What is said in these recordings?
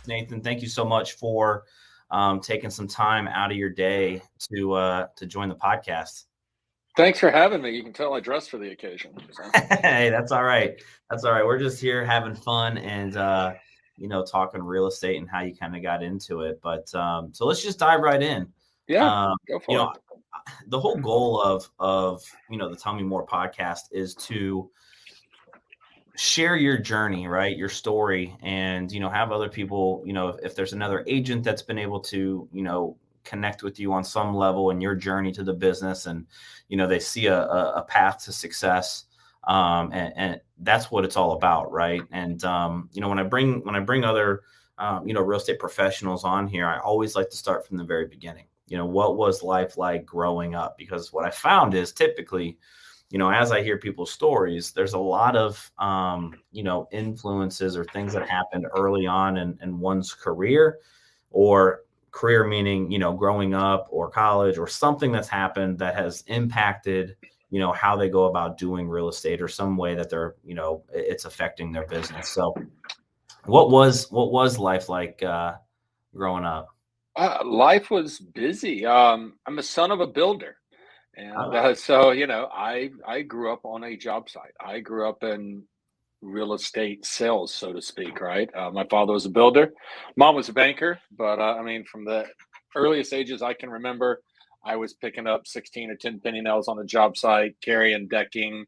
Nathan, thank you so much for taking some time out of your day to join the podcast. Thanks for having me. You can tell I dressed for the occasion. So. Hey, that's all right. That's all right. We're just here having fun and talking real estate and how you kind of got into it. But so let's just dive right in. Yeah, Um, go you for know, it. the whole goal of the Tell Me More podcast is to share your journey, right? Your story, and have other people, if there's another agent that's been able to, connect with you on some level in your journey to the business, and they see a path to success. And that's what it's all about, right? And when I bring other real estate professionals on here, I always like to start from the very beginning. What was life like growing up? Because what I found is typically, as I hear people's stories, there's a lot of, influences or things that happened early on in one's career, or career meaning, growing up or college, or something that's happened that has impacted, how they go about doing real estate, or some way that they're, it's affecting their business. So what was life like, growing up? Life was busy. I'm a son of a builder. And Oh, so, I grew up on a job site. I grew up in real estate sales, so to speak, right? My father was a builder. Mom was a banker. But I mean, from the earliest ages I can remember, I was picking up 16 or 10 penny nails on a job site, carrying decking,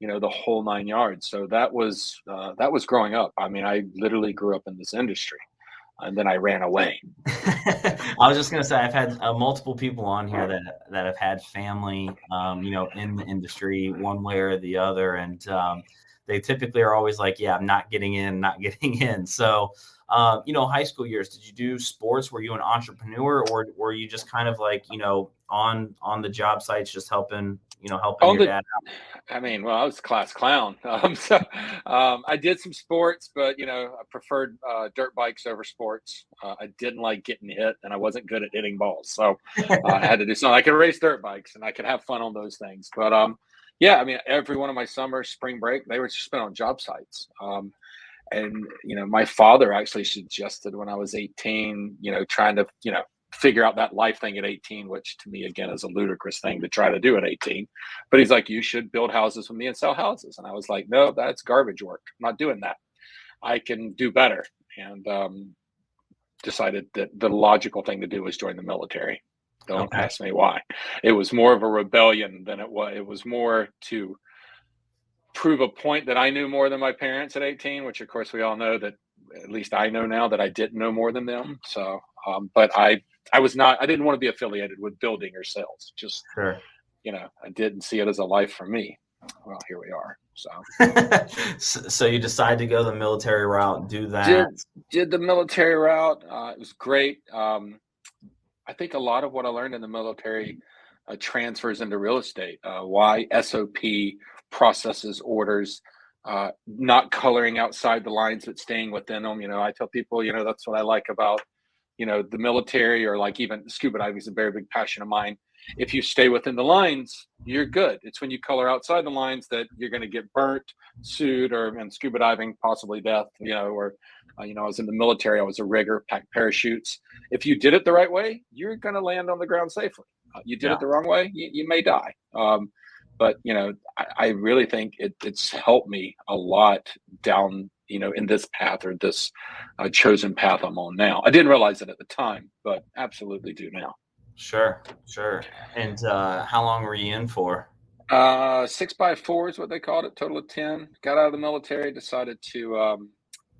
the whole 9 yards. So that was growing up. I mean, I literally grew up in this industry, and then I ran away. I was just gonna say I've had multiple people on here that have had family, in the industry one way or the other, and they typically are always like, "Yeah, I'm not getting in, not getting in." So, high school years, did you do sports? Were you an entrepreneur, or were you just kind of like, on the job sites, just helping On your the dad I mean, well, I was a class clown. I did some sports, but I preferred dirt bikes over sports. I didn't like getting hit, and I wasn't good at hitting balls, so I out? had to do something. I could race dirt bikes, and I could have fun on those things. But yeah, I mean, every one of my summers, spring break, they were spent on job sites. And my father actually suggested when I was 18, trying to figure out that life thing at 18, which to me again is a ludicrous thing to try to do at 18. But he's like, you should build houses with me and sell houses. And I was like, no, that's garbage work. I'm not doing that. I can do better. And decided that the logical thing to do was join the military. Don't Okay. ask me why. It was more of a rebellion than it was more to prove a point that I knew more than my parents at 18, which of course we all know that, at least I know now, that I didn't know more than them. So, but I didn't want to be affiliated with building or sales. Just, Sure. I didn't see it as a life for me. Well, here we are. So So you decide to go the military route, do that. did the military route. It was great. I think a lot of what I learned in the military transfers into real estate. Why SOP, processes, orders, not coloring outside the lines but staying within them. I tell people, that's what I like about, the military, or like even scuba diving is a very big passion of mine. If you stay within the lines, you're good. It's when you color outside the lines that you're going to get burnt, sued, or in scuba diving, possibly death, or, I was in the military. I was a rigger, packed parachutes. If you did it the right way, you're going to land on the ground safely. You did Yeah. it the wrong way, you may die. But I really think it's helped me a lot down, in this path, or this chosen path I'm on now. I didn't realize it at the time, but absolutely do now. Sure, sure. And how long were you in for? 6x4 is what they called it, total of 10. Got out of the military, decided to,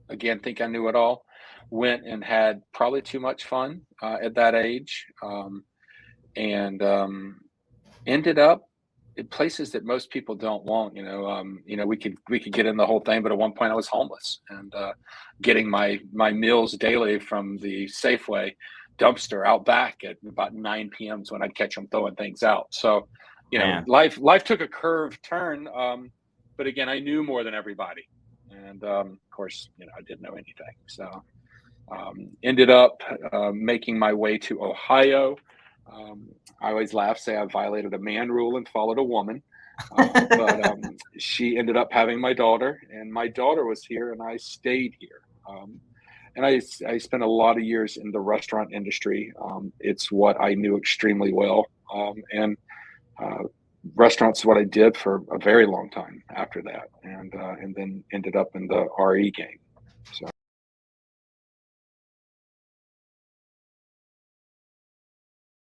again, think I knew it all. Went and had probably too much fun at that age. And ended up in places that most people don't want. We could get in the whole thing, but at one point I was homeless, and getting my meals daily from the Safeway dumpster out back at about 9 p.m. is when I'd catch them throwing things out. So, Man, life took a curved turn. But again, I knew more than everybody, and of course, I didn't know anything. So ended up making my way to Ohio. Um, I always laugh, say I violated a man rule and followed a woman. But she ended up having my daughter, and my daughter was here, and I stayed here. and I spent a lot of years in the restaurant industry. It's what I knew extremely well, and uh, restaurants is what I did for a very long time after that, and then ended up in the RE game. So.